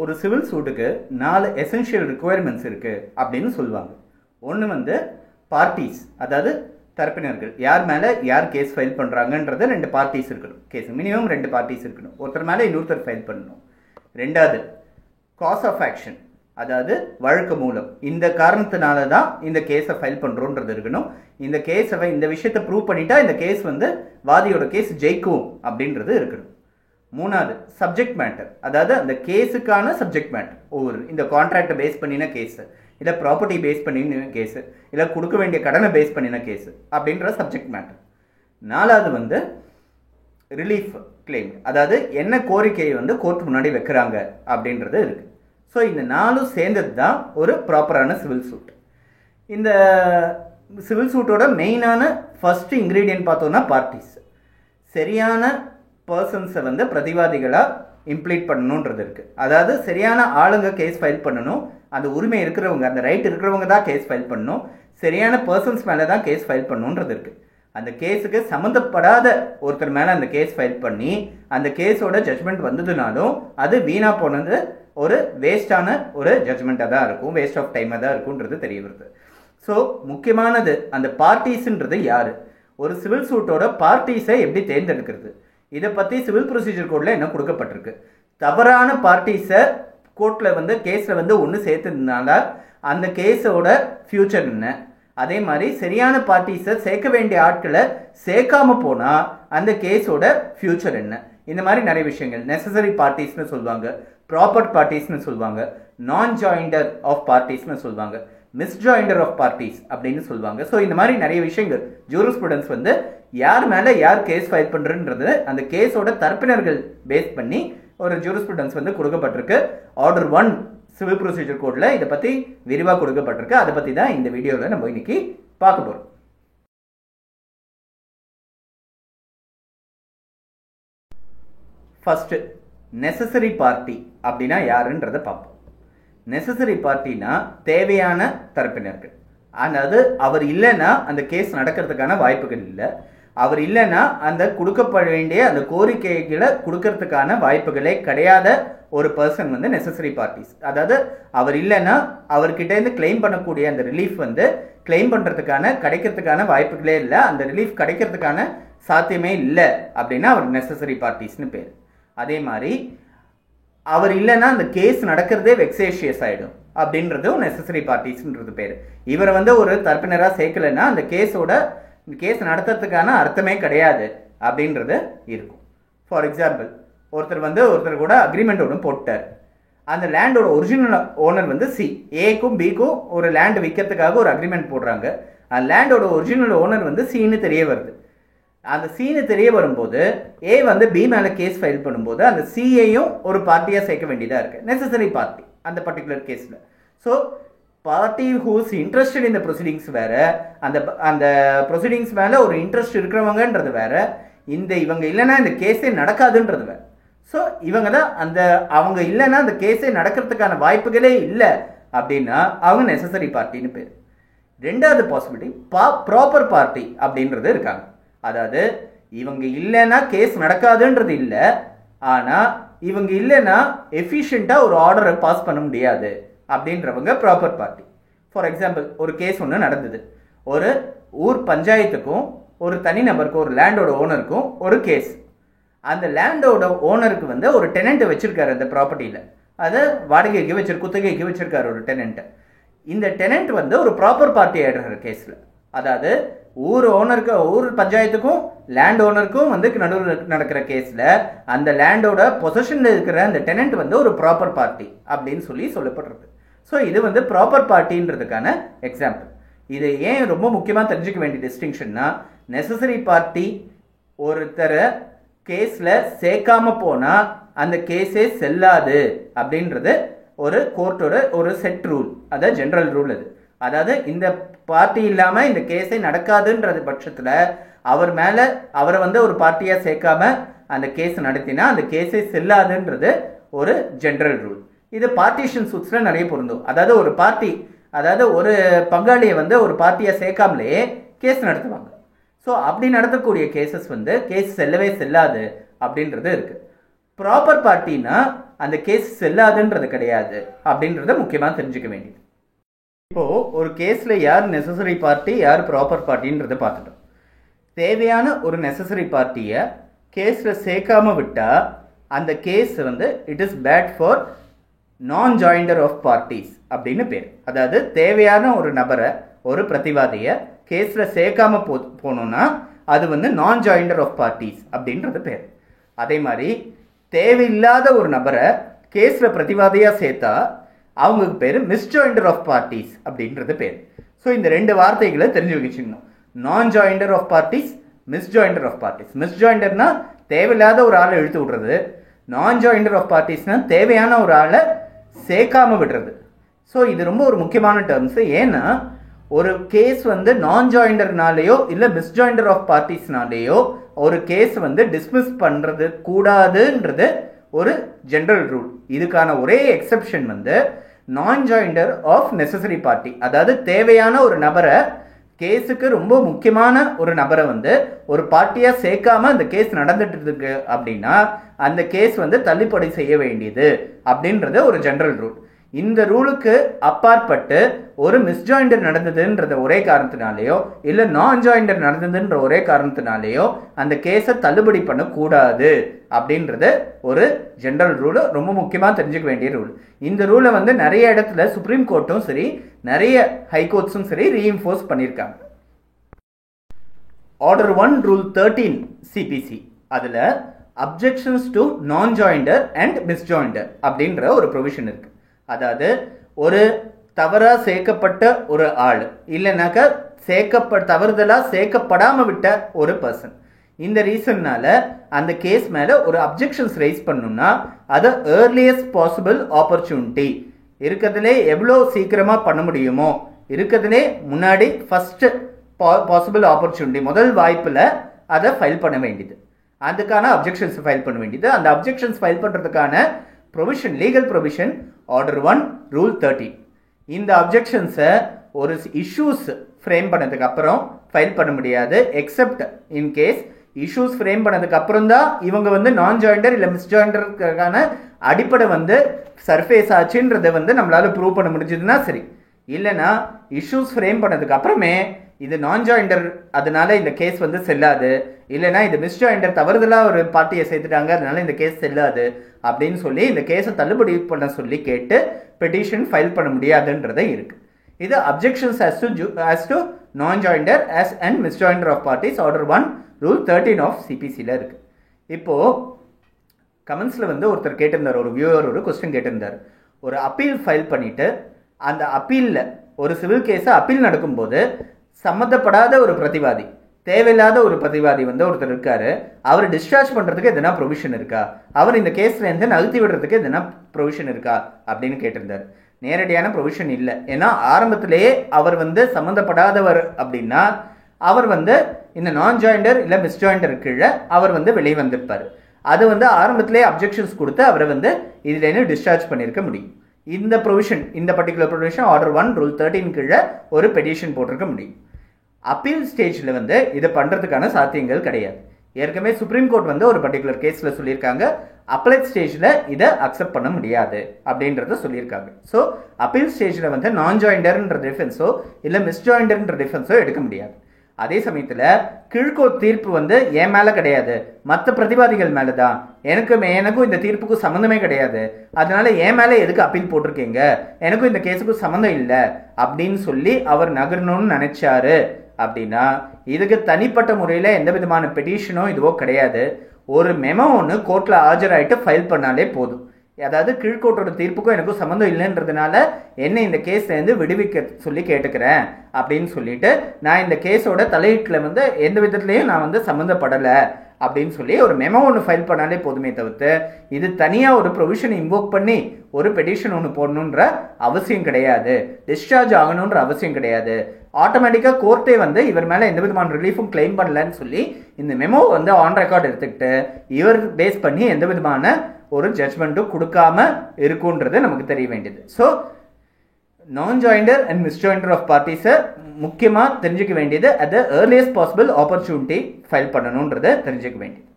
ஒரு civil சூட்டுக்கு 4 essential requirements இருக்குது அப்படின்னு சொல்லுவாங்க. ஒன்று வந்து பார்ட்டிஸ், அதாவது தரப்பினர்கள், யார் மேலே யார் கேஸ் ஃபைல் பண்ணுறாங்கன்றது 2 பார்ட்டிஸ் இருக்கணும். கேஸ் மினிமம் 2 பார்ட்டிஸ் இருக்கணும். ஒருத்தர் மேலே இன்னொருத்தர் ஃபைல் பண்ணணும். ரெண்டாவது காஸ் ஆஃப் ஆக்ஷன், அதாவது வழக்கு மூலம், இந்த காரணத்தினால தான் இந்த கேஸை ஃபைல் பண்ணுறோன்றது இருக்கணும். இந்த கேஸை இந்த விஷயத்தை ப்ரூவ் பண்ணிட்டா இந்த கேஸ் வந்து வாதியோட கேஸ் ஜெயிக்கும் அப்படின்றது இருக்கணும். மூணாவது சப்ஜெக்ட் மேட்டர், அதாவது அந்த கேஸுக்கான சப்ஜெக்ட் மேட்டர், ஒவ்வொரு இந்த கான்ட்ராக்டை பேஸ் பண்ணின கேஸு, இல்லை ப்ராப்பர்ட்டி பேஸ் பண்ணின கேஸு, இல்லை கொடுக்க வேண்டிய கடனை பேஸ் பண்ணின கேஸு அப்படின்ற சப்ஜெக்ட் மேட்டர். நாலாவது வந்து ரிலீஃப் கிளைம், அதாவது என்ன கோரிக்கையை வந்து கோர்ட் முன்னாடி வைக்கிறாங்க அப்படின்றது இருக்குது. ஸோ இந்த 4 சேர்ந்தது தான் ஒரு ப்ராப்பரான சிவில் சூட். இந்த சிவில் சூட்டோட மெயினான ஃபர்ஸ்ட் இன்க்ரீடியன்ட் பார்த்தோன்னா பார்ட்டிஸ், சரியான பர்சன்ஸை வந்து பிரதிவாதிகளாக இம்ப்ளீட் பண்ணணுன்றது இருக்குது. அதாவது சரியான ஆளுங்க கேஸ் ஃபைல் பண்ணணும், அந்த உரிமை இருக்கிறவங்க, அந்த ரைட் இருக்கிறவங்க தான் கேஸ் ஃபைல் பண்ணணும், சரியான பர்சன்ஸ் மேலே தான் கேஸ் ஃபைல் பண்ணணுன்றது இருக்குது. அந்த கேஸுக்கு சம்மந்தப்படாத ஒருத்தர் மேலே அந்த கேஸ் ஃபைல் பண்ணி அந்த கேஸோட ஜட்ஜ்மெண்ட் வந்ததுனாலும் அது வீணாக போனது ஒரு வேஸ்டான ஒரு ஜட்ஜ்மெண்ட்டாக தான் இருக்கும், வேஸ்ட் ஆஃப் டைமாக தான் இருக்கும்ன்றது தெரிய வருது. ஸோ முக்கியமானது அந்த பார்ட்டிஸ்ன்றது யார், ஒரு சிவில் சூட்டோட பார்ட்டிஸை எப்படி தேர்ந்தெடுக்கிறது, இதை பற்றி சிவில் ப்ரொசீஜர் கோடில் என்ன கொடுக்கப்பட்டிருக்கு. தவறான பார்ட்டிஸை கோர்ட்டில் வந்து கேஸில் வந்து ஒன்று சேர்த்ததுனால அந்த கேஸோட ஃபியூச்சர் என்ன, அதே மாதிரி சரியான பார்ட்டிஸை சேர்க்க வேண்டிய ஆட்களை சேர்க்காம போனால் அந்த கேஸோட ஃபியூச்சர் என்ன, இந்த மாதிரி நிறைய விஷயங்கள். நெசசரி பார்ட்டிஸ்னு சொல்லுவாங்க, ப்ராப்பர் பார்ட்டிஸ்னு சொல்லுவாங்க, நான் ஜாயிண்டர் ஆஃப் பார்ட்டிஸ்னு சொல்லுவாங்க, மிஸ்ஜாயிண்டர் ஆஃப் பார்ட்டிஸ் அப்படின்னு சொல்லுவாங்க. ஸோ இந்த மாதிரி நிறைய விஷயங்கள் ஜூரிஸ்ப்ருடன்ஸ் வந்து யார் மேலே யார் கேஸ் ஃபைல் பண்ணுறன்றது அந்த கேஸோட தரப்பினர்கள் பேஸ் பண்ணி ஒரு ஜூரிஸ்ப்ருடன்ஸ் வந்து கொடுக்கப்பட்டிருக்கு. ஆர்டர் 1 சிவில் ப்ரொசீஜர் கோடில் இதை பற்றி விரிவாக கொடுக்கப்பட்டிருக்கு. அதை பற்றி தான் இந்த வீடியோவில் நம்ம இன்னைக்கு பார்க்க போகிறோம். ஃபர்ஸ்ட் நெசசரி பார்ட்டி அப்படின்னா யாருன்றதை பார்ப்போம். நெசசரி பார்ட்டினா தேவையான தரப்பினர்கள், அதாவது அவர் இல்லைன்னா அந்த கேஸ் நடக்கிறதுக்கான வாய்ப்புகள் இல்லை, அவர் இல்லைன்னா அந்த கொடுக்கப்பட வேண்டிய அந்த கோரிக்கைகளை கொடுக்கறதுக்கான வாய்ப்புகளே கிடையாத ஒரு பர்சன் வந்து நெசசரி பார்ட்டிஸ். அதாவது அவர் இல்லைன்னா அவர்கிட்டேருந்து கிளைம் பண்ணக்கூடிய அந்த ரிலீஃப் வந்து கிளைம் பண்ணுறதுக்கான கிடைக்கிறதுக்கான வாய்ப்புகளே இல்லை, அந்த ரிலீஃப் கிடைக்கிறதுக்கான சாத்தியமே இல்லை அப்படின்னா அவர் நெசசரி பார்ட்டிஸ்னு பேர். அதே மாதிரி அவர் இல்லைன்னா அந்த கேஸ் நடக்கிறதே வெக்ஸேஷியஸ் ஆகிடும் அப்படின்றதும் நெசசரி பார்ட்டிஸ்ன்றது பேர். இவரை வந்து ஒரு தரப்பினராக சேர்க்கலைன்னா அந்த கேஸ் நடத்துறதுக்கான அர்த்தமே கிடையாது அப்படின்றது இருக்கும். ஃபார் எக்ஸாம்பிள், ஒருத்தர் கூட அக்ரிமெண்ட் ஒன்று போட்டார். அந்த லேண்டோட ஒரிஜினல் ஓனர் வந்து சி, ஏக்கும் பிக்கும் ஒரு லேண்ட் விற்கிறதுக்காக ஒரு அக்ரிமெண்ட் போடுறாங்க. அந்த லேண்டோட ஒரிஜினல் ஓனர் வந்து சின்னு தெரிய வருது. அந்த சீனு தெரிய வரும்போது ஏ வந்து பி மேலே கேஸ் ஃபைல் பண்ணும்போது அந்த சியையும் ஒரு பார்ட்டியாக சேர்க்க வேண்டியதாக இருக்குது, நெசசரி பார்ட்டி அந்த பர்டிகுலர் கேஸில். ஸோ பார்ட்டி ஹூஸ் இன்ட்ரெஸ்டட் இந்த ப்ரொசீடிங்ஸ் வேறு, அந்த ப்ரொசீடிங்ஸ் மேலே ஒரு இன்ட்ரெஸ்ட் இருக்கிறவங்கன்றது வேறு, இவங்க இல்லைன்னா இந்த கேஸே நடக்காதுன்றது வேறு. ஸோ இவங்க தான் அவங்க இல்லைன்னா அந்த கேஸே நடக்கிறதுக்கான வாய்ப்புகளே இல்லை அப்படின்னா அவங்க நெசசரி பார்ட்டின்னு பேர். ரெண்டாவது பாசிபிலிட்டி ப்ராப்பர் பார்ட்டி அப்படின்றது இருக்காங்க. அதாவது இவங்க இல்லைன்னா கேஸ் நடக்காதுன்றது இல்லை, ஆனால் இவங்க இல்லைன்னா எஃபிஷியண்டாக ஒரு ஆர்டரை பாஸ் பண்ண முடியாது அப்படின்றவங்க ப்ராப்பர் பார்ட்டி. ஃபார் எக்ஸாம்பிள், ஒரு கேஸ் ஒன்று நடந்தது. ஒரு ஊர் பஞ்சாயத்துக்கும் ஒரு தனிநபருக்கும், ஒரு லேண்டோட ஓனருக்கும் ஒரு கேஸ். அந்த லேண்டோட ஓனருக்கு வந்து ஒரு டெனண்ட்டை வச்சிருக்காரு அந்த ப்ராப்பர்ட்டியில், அதை வாடகைக்கு குத்தகைக்கு வச்சிருக்காரு ஒரு டெனண்ட்டை. இந்த டெனண்ட் வந்து ஒரு ப்ராப்பர் பார்ட்டி ஆகிடுறாரு கேஸில். அதாவது ஊர் பஞ்சாயத்துக்கும் லேண்ட் ஓனருக்கும் வந்து நடுவில் நடக்கிற கேஸில் அந்த லேண்டோட பொசஷனில் இருக்கிற அந்த டெனண்ட் வந்து ஒரு ப்ராப்பர் பார்ட்டி அப்படின்னு சொல்லப்படுறது. ஸோ இது வந்து ப்ராப்பர் பார்ட்டின்றதுக்கான எக்ஸாம்பிள். இது ஏன் ரொம்ப முக்கியமாக தெரிஞ்சுக்க வேண்டிய டிஸ்டிங்ஷன்னா, நெசசரி பார்ட்டி ஒருத்தரை கேஸில் சேர்க்காம போனால் அந்த கேஸே செல்லாது அப்படின்றது ஒரு கோர்ட்டோட ஒரு செட் ரூல், அதாவது ஜென்ரல் ரூல். அதாவது இந்த பார்ட்டி இல்லாமல் இந்த கேஸே நடக்காதுன்றது பட்சத்தில் அவரை வந்து ஒரு பார்ட்டியாக சேர்க்காம அந்த கேஸ் நடத்தினா அந்த கேஸே செல்லாதுன்றது ஒரு ஜென்ரல் ரூல். இது பார்ட்டிஷன் சூட்ஸில் நிறைய பொருந்தும். அதாவது ஒரு பங்காளியை வந்து ஒரு பார்ட்டியாக சேர்க்காமலே கேஸ் நடத்துவாங்க. ஸோ அப்படி நடத்தக்கூடிய கேசஸ் வந்து கேஸ் செல்லவே செல்லாது அப்படின்றது இருக்குது. ப்ராப்பர் பார்ட்டினா அந்த கேஸ் செல்லாதுன்றது கிடையாது அப்படின்றத முக்கியமாக தெரிஞ்சுக்க வேண்டியது. இப்போது ஒரு கேஸில் யார் நெசசரி பார்ட்டி யார் ப்ராப்பர் பார்ட்டின்றத பார்த்துட்டோம். தேவையான ஒரு நெசசரி பார்ட்டியை கேஸில் சேர்க்காம விட்டால் அந்த கேஸ் வந்து இட் இஸ் பேட் ஃபார் நான் ஜாயிண்டர் ஆஃப் பார்ட்டிஸ் அப்படின்னு பேர். அதாவது தேவையான ஒரு நபரை ஒரு பிரதிவாதியை கேஸில் சேர்க்காம போனோம்னா அது வந்து நான் ஜாயிண்டர் ஆஃப் பார்ட்டிஸ் அப்படின்றது பேர். அதே மாதிரி தேவையில்லாத ஒரு நபரை கேஸில் பிரதிவாதியாக சேர்த்தா அவங்களுக்கு பேர் மிஸ்ஜாயிண்டர் ஆஃப் பார்ட்டிஸ் அப்படின்றது பேர். ஸோ இந்த ரெண்டு வார்த்தைகளை தெரிஞ்சு வச்சுக்கணும். Non joinder of parties, misjoinder of parties. மிஸ்ஜாயிண்டர்னா தேவையில்லாத ஒரு ஆளை இழுத்து விடுறது, நான் ஜாயிண்டர் ஆஃப் பார்ட்டிஸ்னா தேவையான ஒரு ஆளை சேர்க்காம விடுறது. ஸோ இது ரொம்ப ஒரு முக்கியமான டேர்ம்ஸ். ஏன்னா ஒரு கேஸ் வந்து நான் ஜாயிண்டர்னாலேயோ இல்லை மிஸ்ஜாயிண்டர் ஆஃப் பார்ட்டிஸ்னாலேயோ ஒரு கேஸ் வந்து டிஸ்மிஸ் பண்ணுறது கூடாதுன்றது ஒரு ஜென்ரல் ரூல். இதுக்கான ஒரே எக்ஸெப்ஷன் வந்து நான் ஜாயிண்டர் ஆஃப் நெசசரி பார்ட்டி. அதாவது தேவையான ஒரு நபரை, கேஸுக்கு ரொம்ப முக்கியமான ஒரு நபரை வந்து ஒரு பார்ட்டியாக சேர்க்காம அந்த கேஸ் நடந்துட்டு இருக்கு அப்படின்னா அந்த கேஸ் வந்து தள்ளுபடி செய்ய வேண்டியது அப்படின்றது ஒரு ஜென்ரல் ரூல். இந்த ரூலுக்கு அப்பாற்பட்டு ஒரு மிஸ்ஜாயிண்டர் நடந்ததுன்ற ஒரே காரணத்தினாலேயோ இல்லை நான் ஜாயிண்டர் நடந்ததுன்ற ஒரே காரணத்தினாலேயோ அந்த கேஸை தள்ளுபடி பண்ணக்கூடாது அப்படின்றது ஒரு ஜென்ரல் ரூல். ரொம்ப முக்கியமாக தெரிஞ்சுக்க வேண்டிய ரூல். இந்த ரூலை வந்து நிறைய இடத்துல சுப்ரீம் கோர்ட்டும் சரி நிறைய ஹைகோர்ட்ஸும் சரி ரீஇன்ஃபோர்ஸ் பண்ணியிருக்காங்க. ஆர்டர் 1 ரூல் 13 சிபிசி அதில் அப்ஜெக்ஷன்ஸ் டு நான் ஜாயிண்டர் அண்ட் மிஸ்ஜாயிண்டர் அப்படின்ற ஒரு ப்ரொவிஷன் இருக்கு. அதாவது ஒரு தவறாக சேர்க்கப்பட்ட ஒரு ஆள் இல்லைனாக்கா தவறுதலாக சேர்க்கப்படாமல் விட்ட ஒரு பர்சன், இந்த ரீசன்னால அந்த கேஸ் மேலே ஒரு அப்ஜெக்ஷன்ஸ் ரைஸ் பண்ணணும்னா அதை ஏர்லியஸ்ட் பாசிபிள் ஆப்பர்ச்சுனிட்டி இருக்கிறதுலே எவ்வளோ சீக்கிரமாக பண்ண முடியுமோ இருக்கிறதுலே முன்னாடி ஃபர்ஸ்ட் பாசிபிள் ஆப்பர்ச்சுனிட்டி முதல் வாய்ப்பில் அதை ஃபைல் பண்ண வேண்டியது. அதுக்கான அப்ஜெக்ஷன்ஸ் ஃபைல் பண்ண வேண்டியது. அந்த அப்ஜெக்ஷன்ஸ் ஃபைல் பண்ணுறதுக்கான provision, legal provision order 1 rule 13. இந்த அப்ஜெக்ஷன்ஸை ஒரு இஷ்யூஸ் ஃப்ரேம் பண்ணதுக்கு அப்புறம் ஃபைல் பண்ண முடியாது. Except in case issues frame பண்ணதுக்கு அப்புறம் தான் இவங்க வந்து நான் ஜாயிண்டர் இல்லை மிஸ்ஜாயிண்டருக்கான அடிப்படை வந்து சர்ஃபேஸ் ஆச்சுன்றதை வந்து நம்மளால ப்ரூவ் பண்ண முடிஞ்சதுன்னா சரி. இல்லைன்னா இஷ்யூஸ் ஃப்ரேம் பண்ணதுக்கு அப்புறமே இது நான் ஜாயிண்டர் அதனால இந்த கேஸ் வந்து செல்லாது, இல்லைனா இது மிஸ்ஜாயிண்டர் தவறுதலாக ஒரு பார்ட்டியை சேர்த்துட்டாங்க அதனால இந்த கேஸ் செல்லாது அப்படின்னு சொல்லி இந்த கேஸை தள்ளுபடி பண்ண சொல்லி கேட்டு பெட்டிஷன் ஃபைல் பண்ண முடியாதுன்றதே இருக்கு. இது objections as to non joinder and misjoinder of parties order 1 rule 13 of சிபிசியில் இருக்கு. இப்போ கமெண்ட்ஸில் வந்து ஒருத்தர் கேட்டிருந்தார், ஒரு வியூவர் ஒரு கொஸ்டின் கேட்டிருந்தார். ஒரு அப்பீல் ஃபைல் பண்ணிட்டு அந்த அப்பீலில் ஒரு சிவில் கேஸை அப்பீல் நடக்கும்போது சம்மந்தப்படாத ஒரு பிரதிவாதி, தேவையில்லாத ஒரு பிரதிவாதி வந்து ஒருத்தர் இருக்காரு, அவர் டிஸ்சார்ஜ் பண்ணுறதுக்கு எதனா ப்ரொவிஷன் இருக்கா, அவர் இந்த கேஸ்லேருந்து நகர்த்தி விடுறதுக்கு எதனா ப்ரொவிஷன் இருக்கா அப்படின்னு கேட்டிருந்தார். நேரடியான ப்ரொவிஷன் இல்லை. ஏன்னா ஆரம்பத்திலேயே அவர் வந்து சம்மந்தப்படாதவர் அப்படின்னா அவர் வந்து இந்த நான் ஜாயிண்டர் இல்லை மிஸ்ஜாயிண்டர் கீழே அவர் வந்து வெளியே வந்திருப்பார். அது வந்து ஆரம்பத்திலே அப்ஜெக்ஷன்ஸ் கொடுத்து அவரை வந்து இதுலேருந்து டிஸ்சார்ஜ் பண்ணியிருக்க முடியும். இந்த ப்ரொவிஷன், இந்த பர்டிகுலர் ப்ரொவிஷன் ஆர்டர் 1 ரூல் 13 கீழே ஒரு பெட்டிஷன் போட்டிருக்க முடியும். அப்பீல் ஸ்டேஜில் வந்து இதை பண்ணுறதுக்கான சாத்தியங்கள் கிடையாது. ஏற்கனவே சுப்ரீம் கோர்ட் வந்து ஒரு பர்டிகுலர் கேஸில் சொல்லியிருக்காங்க அப்பீல் ஸ்டேஜில் இதை அக்செப்ட் பண்ண முடியாது அப்படின்றத சொல்லியிருக்காங்க. ஸோ அப்பீல் ஸ்டேஜில் வந்து நான் ஜாயிண்டர்ன்ற டிஃபென்ஸோ இல்லை மிஸ்ஜாயிண்டர்ன்ற டிஃபென்ஸோ எடுக்க முடியாது. அதே சமயத்தில் கீழ்கோர்ட் தீர்ப்பு வந்து என் மேலே கிடையாது, மற்ற பிரதிவாதிகள் மேலே தான், எனக்கும் இந்த தீர்ப்புக்கும் சம்மந்தமே கிடையாது, அதனால என் மேலே எதுக்கு அப்பீல் போட்டிருக்கீங்க, எனக்கும் இந்த கேஸுக்கும் சம்மந்தம் இல்லை அப்படின்னு சொல்லி அவர் நகரணும்னு நினைச்சாரு அப்படின்னா இதுக்கு தனிப்பட்ட முறையில் எந்த விதமான பெட்டிஷனோ இதுவோ கிடையாது. ஒரு மெமோ ஒன்று கோர்ட்டில் ஆஜராயிட்டு ஃபைல் பண்ணாலே போதும். அதாவது கீழ்கோர்ட்டோட தீர்ப்புக்கும் எனக்கும் சம்மந்தம் இல்லைன்றதுனால என்ன இந்த கேஸ்லேருந்து விடுவிக்க சொல்லி கேட்டுக்கிறேன் அப்படின்னு சொல்லிட்டு நான் இந்த கேஸோட தலையீட்டில் வந்து எந்த விதத்துலையும் நான் வந்து சம்மந்தப்படலை அப்படின்னு சொல்லி ஒரு மெமோ ஒன்று ஃபைல் பண்ணாலே போதுமே தவிர்த்து இது தனியாக ஒரு ப்ரொவிஷனை இன்வோக் பண்ணி ஒரு பெட்டிஷன் ஒன்று போடணுன்ற அவசியம் கிடையாது, டிஸ்சார்ஜ் ஆகணுன்ற அவசியம் கிடையாது. ஆட்டோமேட்டிக்காக கோர்ட்டே வந்து இவர் மேலே எந்த விதமான ரிலீஃபும் கிளைம் பண்ணலன்னு சொல்லி இந்த மெமோ வந்து ஆன் ரெக்கார்ட் எடுத்துக்கிட்டு இவர் பேஸ் பண்ணி எந்த விதமான ஒரு ஜட்ஜ்மெண்ட்டும் கொடுக்காம இருக்குன்றது நமக்கு தெரிய வேண்டியது. So non joinder and misjoinder of பார்ட்டிஸை முக்கியமாக தெரிஞ்சுக்க வேண்டியது at the earliest possible opportunity file பண்ணணுன்றதை தெரிஞ்சுக்க வேண்டியது.